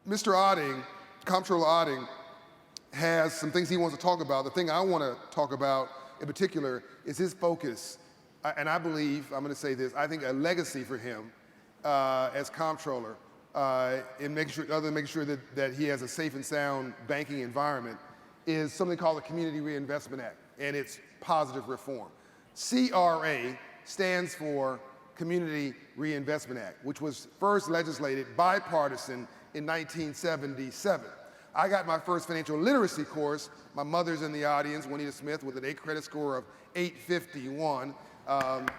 Mr. Otting, Comptroller Otting, has some things he wants to talk about. The thing I want to talk about in particular is his focus. And I believe, I'm going to say this, I think a legacy for him as comptroller in making sure, other than making sure that he has a safe and sound banking environment, is something called the Community Reinvestment Act and its positive reform. CRA stands for Community Reinvestment Act, which was first legislated bipartisan in 1977. I got my first financial literacy course. My mother's in the audience, Juanita Smith, with an 8 credit score of 851. And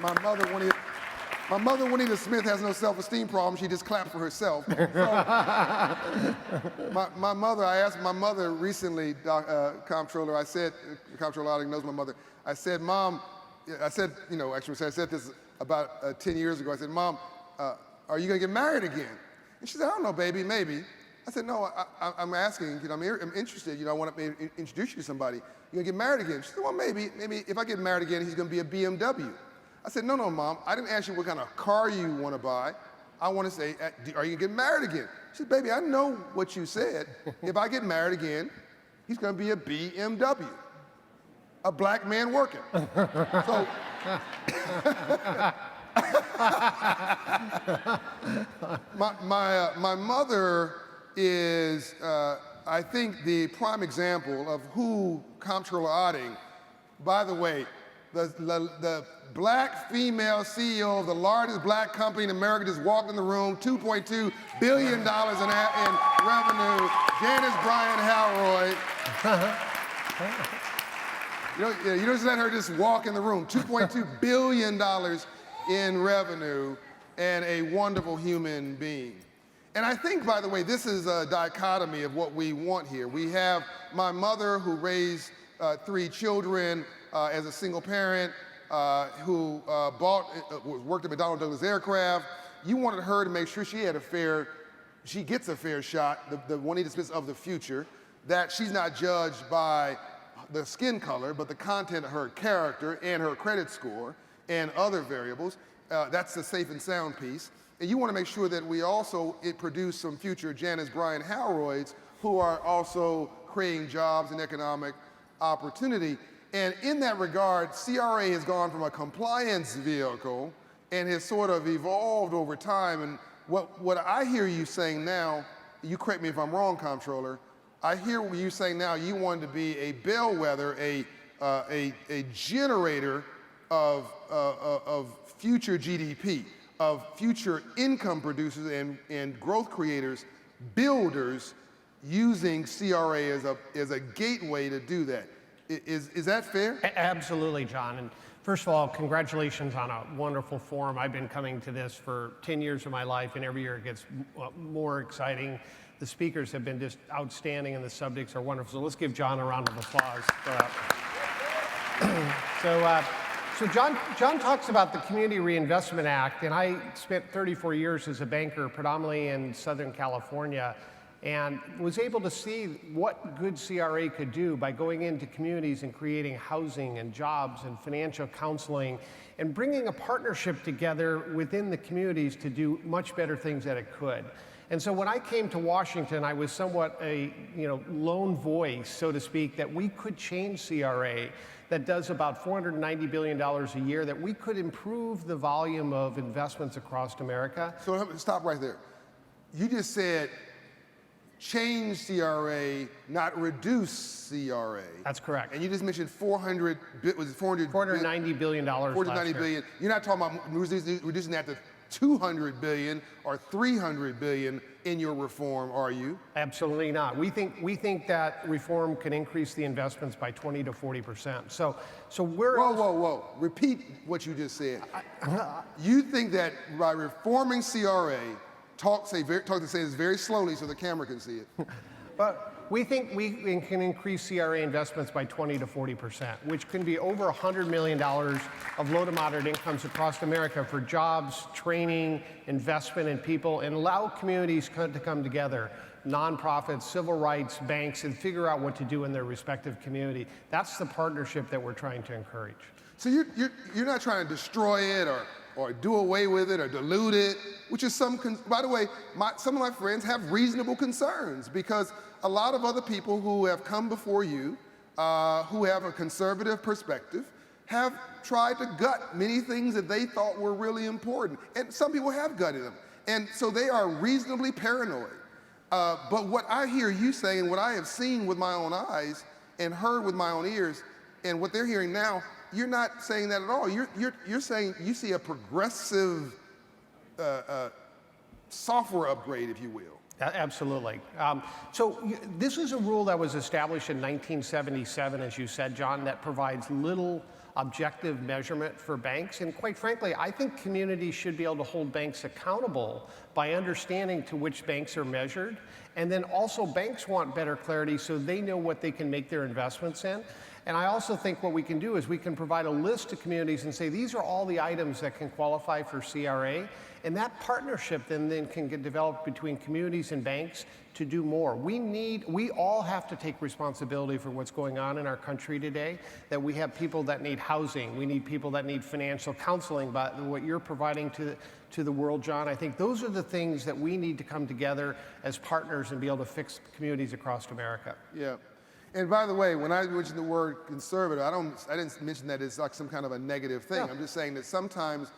my mother, Juanita Smith, has no self-esteem problem. She just claps for herself. So, my mother, I asked my mother recently, Comptroller, I said, Comptroller Otting knows my mother, I said, Mom, I said, actually I said this about 10 years ago. I said, Mom, are you gonna get married again? And she said, I don't know, baby, maybe. I said, no, I'm asking, I'm interested, I want to introduce you to somebody. You gonna get married again? She said, well, maybe if I get married again, he's gonna be a BMW. I said, no, Mom, I didn't ask you what kind of car you want to buy. I want to say, are you gonna get married again? She said, baby, I know what you said. If I get married again, he's gonna be a BMW, a black man working. So, my mother is, I think, the prime example of who Comptroller Otting, by the way, the black female CEO of the largest black company in America just walked in the room, $2.2 billion in revenue, Janice Bryan Halroy. You don't just let her just walk in the room, $2.2 billion in revenue, and a wonderful human being. And I think, by the way, this is a dichotomy of what we want here. We have my mother, who raised 3 children as a single parent, who worked at McDonnell Douglas Aircraft. You wanted her to make sure she gets a fair shot, the Juanita Smith of the future, that she's not judged by the skin color, but the content of her character and her credit score and other variables. That's the safe and sound piece. And you want to make sure that we also produce some future Janice Bryan Halroys who are also creating jobs and economic opportunity. And in that regard, CRA has gone from a compliance vehicle and has sort of evolved over time. And what I hear you saying now, you correct me if I'm wrong, Comptroller, I hear you saying now you want to be a bellwether, a generator of future GDP, of future income producers and growth creators, builders, using CRA as a gateway to do that. Is that fair? Absolutely, John. And first of all, congratulations on a wonderful forum. I've been coming to this for 10 years of my life, and every year it gets more exciting. The speakers have been just outstanding, and the subjects are wonderful. So let's give John a round of applause. So John talks about the Community Reinvestment Act, and I spent 34 years as a banker, predominantly in Southern California, and was able to see what good CRA could do by going into communities and creating housing and jobs and financial counseling and bringing a partnership together within the communities to do much better things that it could. And so when I came to Washington, I was somewhat a lone voice, so to speak, that we could change CRA that does about $490 billion a year, that we could improve the volume of investments across America. So stop right there. You just said change CRA, not reduce CRA. That's correct. And you just mentioned $490 billion $490 billion. You're not talking about reducing that to $200 billion or $300 billion in your reform, are you? Absolutely not. We think that reform can increase the investments by 20 to 40%. So we're whoa. Repeat what you just said. You think that by reforming CRA, talk to say this very slowly so the camera can see it. But we think we can increase CRA investments by 20 to 40%, which can be over $100 million of low to moderate incomes across America for jobs, training, investment in people, and allow communities to come together, nonprofits, civil rights, banks, and figure out what to do in their respective community. That's the partnership that we're trying to encourage. So you're not trying to destroy it or or do away with it or dilute it, which is by the way, some of my friends have reasonable concerns because a lot of other people who have come before you, who have a conservative perspective, have tried to gut many things that they thought were really important. And some people have gutted them. And so they are reasonably paranoid. But what I hear you saying, and what I have seen with my own eyes and heard with my own ears, and what they're hearing now, you're not saying that at all. You're saying you see a progressive software upgrade, if you will. Absolutely. This is a rule that was established in 1977, as you said, John, that provides little objective measurement for banks. And quite frankly, I think communities should be able to hold banks accountable by understanding to which banks are measured. And then also banks want better clarity so they know what they can make their investments in. And I also think what we can do is we can provide a list to communities and say, these are all the items that can qualify for CRA. And that partnership then can get developed between communities and banks to do more. We all have to take responsibility for what's going on in our country today, that we have people that need housing, we need people that need financial counseling, but what you're providing to the world, John, I think those are the things that we need to come together as partners and be able to fix communities across America. Yeah. And by the way, when I mentioned the word conservative, I didn't mention that it's like some kind of a negative thing. I'm just saying that sometimes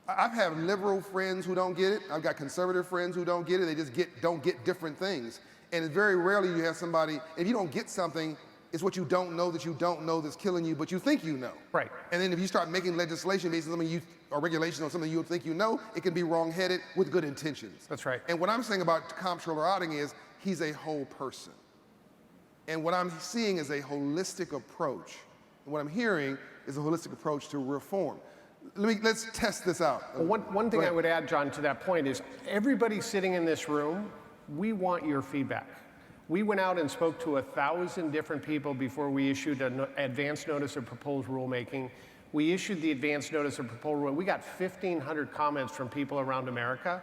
I've had liberal friends who don't get it. I've got conservative friends who don't get it. They just don't get different things. And it's very rarely you have somebody, if you don't get something, it's what you don't know that's killing you, but you think you know. Right. And then if you start making legislation based on something or regulation on something you think you know, it can be wrong-headed with good intentions. That's right. And what I'm saying about Comptroller Otting is he's a whole person. And what I'm seeing is a holistic approach. And what I'm hearing is a holistic approach to reform. Let's test this out. Well, one thing I would add, John, to that point is everybody sitting in this room, we want your feedback. We went out and spoke to 1,000 different people before we issued an advance notice of proposed rulemaking. We issued the advance notice of proposed rule. We got 1,500 comments from people around America,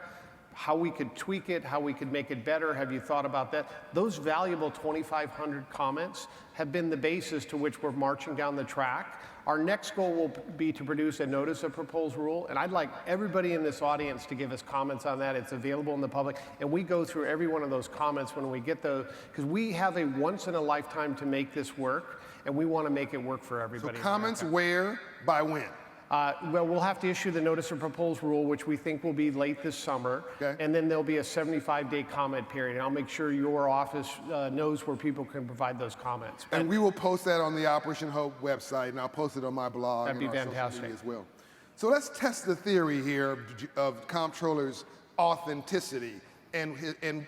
how we could tweak it, how we could make it better. Have you thought about that? Those valuable 2,500 comments have been the basis to which we're marching down the track. Our next goal will be to produce a notice of proposed rule, and I'd like everybody in this audience to give us comments on that. It's available in the public, and we go through every one of those comments when we get those, because we have a once-in-a-lifetime to make this work, and we want to make it work for everybody. So comments where, by when? Well, we'll have to issue the notice of proposed rule, which we think will be late this summer. Okay. And then there'll be a 75-day comment period. And I'll make sure your office knows where people can provide those comments. And we will post that on the Operation Hope website, and I'll post it on my blog. That'd be and fantastic. As well. So let's test the theory here of Comptroller's authenticity and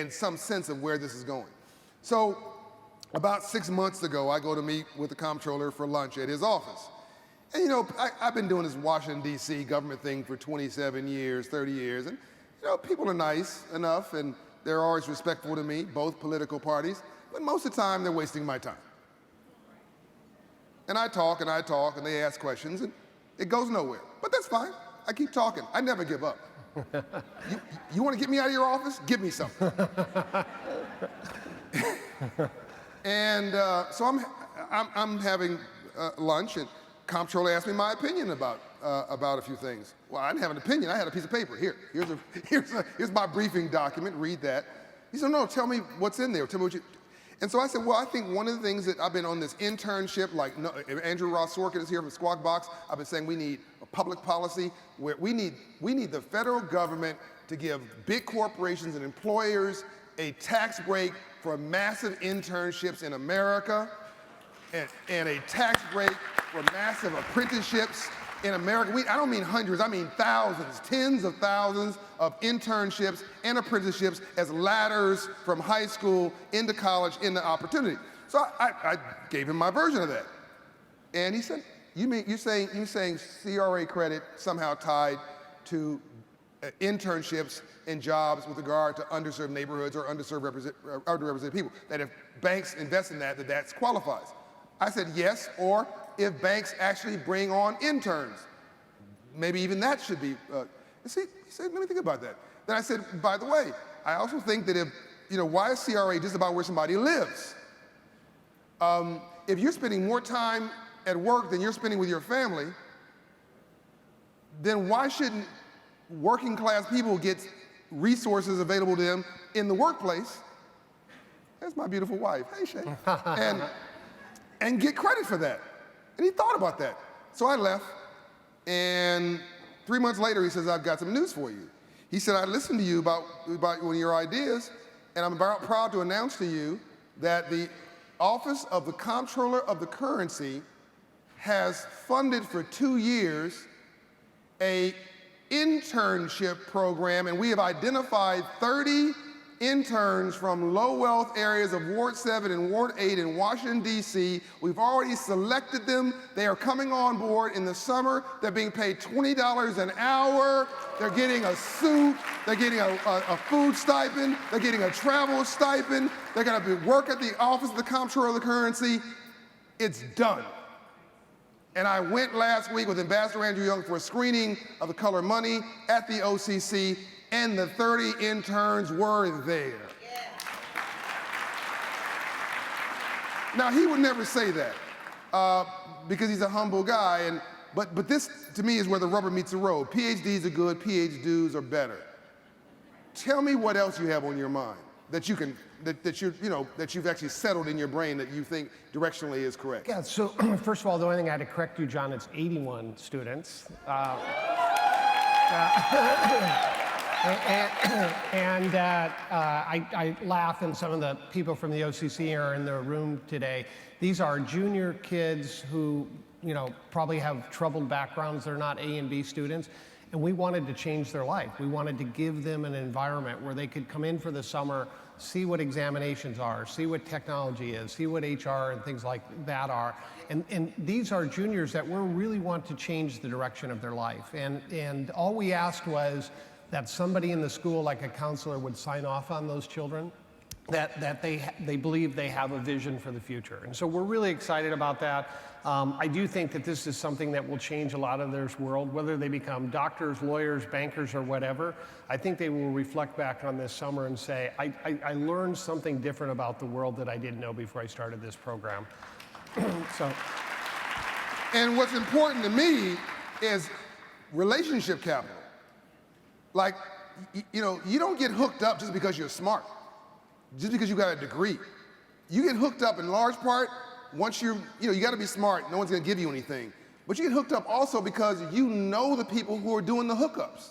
some sense of where this is going. So about 6 months ago, I go to meet with the Comptroller for lunch at his office. And you know, I've been doing this Washington, D.C. government thing for 27 years, 30 years, and you know, people are nice enough, and they're always respectful to me, both political parties, but most of the time, they're wasting my time. And I talk, and they ask questions, and it goes nowhere. But that's fine. I keep talking. I never give up. You want to get me out of your office? Give me something. And so I'm having lunch, and Comptroller asked me my opinion about a few things. Well, I didn't have an opinion. I had a piece of paper. Here's my briefing document. Read that. He said, no, tell me what's in there. Tell me what you. And so I said, well, I think one of the things that I've been on this internship, like Andrew Ross Sorkin is here from Squawk Box. I've been saying we need a public policy where we need the federal government to give big corporations and employers a tax break for massive internships in America, and a tax break for massive apprenticeships in America. I don't mean hundreds, I mean thousands, tens of thousands of internships and apprenticeships as ladders from high school into college into opportunity. So I gave him my version of that. And he said, you're saying CRA credit somehow tied to internships and jobs with regard to underserved neighborhoods or underrepresented people, that if banks invest in that qualifies. I said yes, or if banks actually bring on interns, maybe even that should be. He said, let me think about that. Then I said, by the way, I also think that why is CRA just about where somebody lives? If you're spending more time at work than you're spending with your family, then why shouldn't working class people get resources available to them in the workplace? That's my beautiful wife. Hey, Shay. and get credit for that. And he thought about that. So I left, and 3 months later, he says, I've got some news for you. He said, I listened to you about one of your ideas, and I'm proud to announce to you that the Office of the Comptroller of the Currency has funded for 2 years a internship program, and we have identified 30 interns from low-wealth areas of Ward 7 and Ward 8 in Washington, D.C. We've already selected them. They are coming on board in the summer. They're being paid $20 an hour. They're getting a suit. They're getting a food stipend. They're getting a travel stipend. They're going to work at the Office of the Comptroller of the Currency. It's done. And I went last week with Ambassador Andrew Young for a screening of The Color Money at the OCC, and the 30 interns were there. Yeah. Now, he would never say that because he's a humble guy, but this, to me, is where the rubber meets the road. PhDs are good, PhDs are better. Tell me what else you have on your mind that that you've actually settled in your brain that you think directionally is correct. Yeah, so first of all, the only thing I had to correct you, John, it's 81 students. I laugh, and some of the people from the OCC are in the room today. These are junior kids who, probably have troubled backgrounds. They're not A and B students, and we wanted to change their life. We wanted to give them an environment where they could come in for the summer, see what examinations are, see what technology is, see what HR and things like that are. And these are juniors that we really want to change the direction of their life. And all we asked was that somebody in the school, like a counselor, would sign off on those children, that they believe they have a vision for the future. And so we're really excited about that. I do think that this is something that will change a lot of their world, whether they become doctors, lawyers, bankers, or whatever. I think they will reflect back on this summer and say, I learned something different about the world that I didn't know before I started this program. And what's important to me is relationship capital. Like, you don't get hooked up just because you're smart, just because you got a degree. You get hooked up in large part once you got to be smart. No one's going to give you anything. But you get hooked up also because you know the people who are doing the hookups.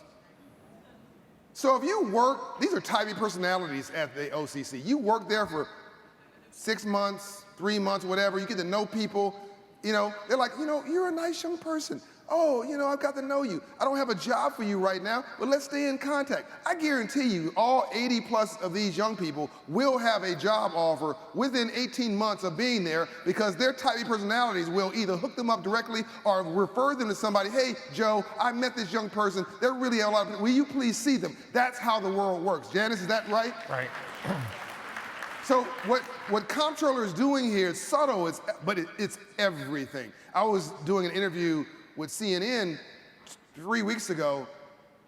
So if you work, these are typey personalities at the OCC. You work there for 6 months, 3 months, whatever. You get to know people. They're like, you're a nice young person. Oh, I've got to know you. I don't have a job for you right now, but let's stay in contact. I guarantee you all 80 plus of these young people will have a job offer within 18 months of being there, because their typey personalities will either hook them up directly or refer them to somebody. Hey, Joe, I met this young person. They're really a lot of, will you please see them? That's how the world works. Janice, is that right? Right. So what Comptroller is doing here is subtle, but it's everything. I was doing an interview with CNN 3 weeks ago,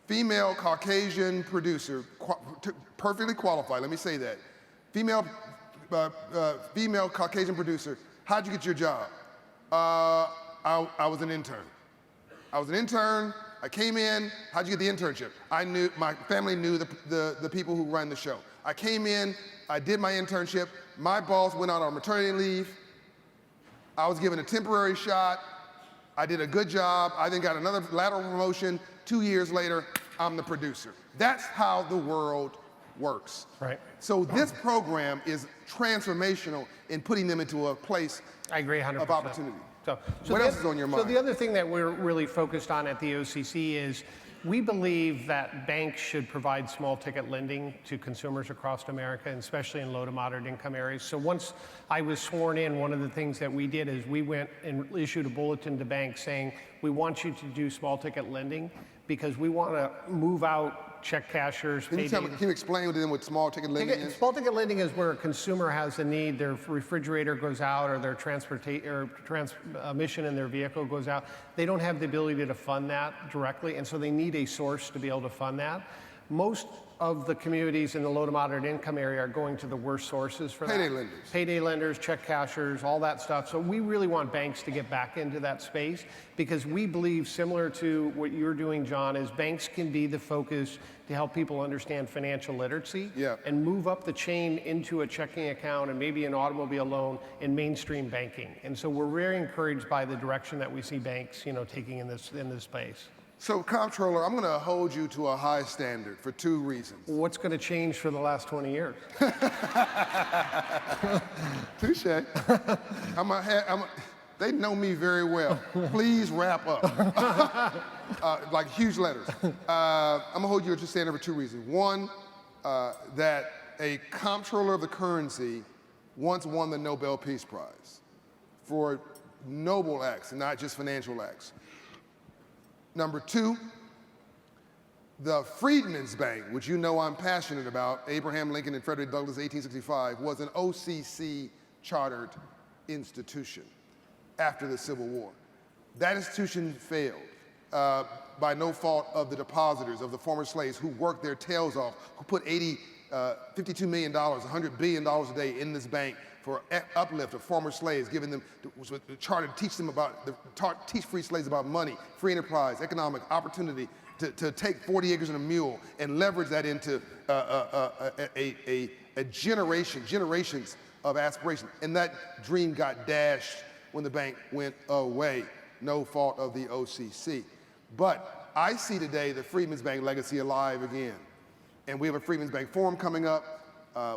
female Caucasian producer, perfectly qualified, let me say that. Female Caucasian producer, how'd you get your job? I was an intern. I was an intern, I came in, how'd you get the internship? My family knew the people who run the show. I came in, I did my internship, my boss went out on maternity leave, I was given a temporary shot, I did a good job, I then got another lateral promotion. 2 years later, I'm the producer. That's how the world works. Right. So this program is transformational in putting them into a place I agree 100%. of opportunity. So what else is on your mind? So the other thing that we're really focused on at the OCC is we believe that banks should provide small ticket lending to consumers across America, and especially in low to moderate income areas. So once I was sworn in, one of the things that we did is we went and issued a bulletin to banks saying, we want you to do small ticket lending because we want to move out check cashers. Can you explain to them what small ticket lending is? Small ticket lending is where a consumer has a need, their refrigerator goes out or their transmission in their vehicle goes out. They don't have the ability to fund that directly, and so they need a source to be able to fund that. Most of the communities in the low to moderate income area are going to the worst sources for that. Payday lenders. Payday lenders, check cashers, all that stuff. So we really want banks to get back into that space because we believe, similar to what you're doing, John, is banks can be the focus to help people understand financial literacy and move up the chain into a checking account and maybe an automobile loan in mainstream banking. And so we're very encouraged by the direction that we see banks, taking in this space. So, Comptroller, I'm going to hold you to a high standard for 2 reasons. What's going to change for the last 20 years? Touche. They know me very well. Please wrap up. Like huge letters. I'm going to hold you to a standard for 2 reasons. One, that a comptroller of the currency once won the Nobel Peace Prize for noble acts and not just financial acts. Number 2, the Freedmen's Bank, which you know I'm passionate about, Abraham Lincoln and Frederick Douglass, 1865, was an OCC chartered institution after the Civil War. That institution failed by no fault of the depositors, of the former slaves who worked their tails off, who put $52 million, $100 billion a day in this bank for uplift of former slaves, giving them the charter to teach them teach free slaves about money, free enterprise, economic opportunity, to take 40 acres and a mule and leverage that into generations of aspiration. And that dream got dashed when the bank went away. No fault of the OCC. But I see today the Freedmen's Bank legacy alive again. And we have a Freedmen's Bank Forum coming up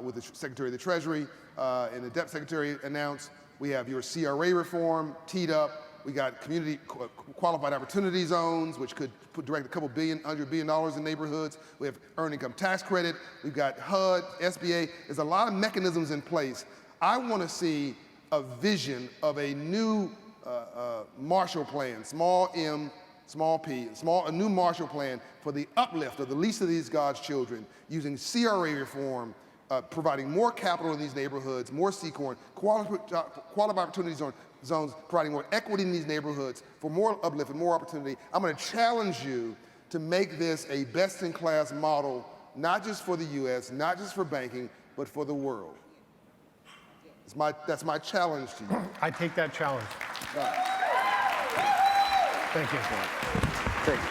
with the Secretary of the Treasury and the Deputy Secretary announced. We have your CRA reform teed up. We got community qualified opportunity zones, which could direct $100 billion in neighborhoods. We have earned income tax credit. We've got HUD, SBA. There's a lot of mechanisms in place. I want to see a vision of a new Marshall Plan, small m, small p, a new Marshall Plan for the uplift of the least of these God's children, using CRA reform, providing more capital in these neighborhoods, more C-Corn, qualified opportunity zones, providing more equity in these neighborhoods for more uplift and more opportunity. I'm going to challenge you to make this a best-in-class model, not just for the U.S., not just for banking, but for the world. That's my challenge to you. I take that challenge. Thank you. Thank you.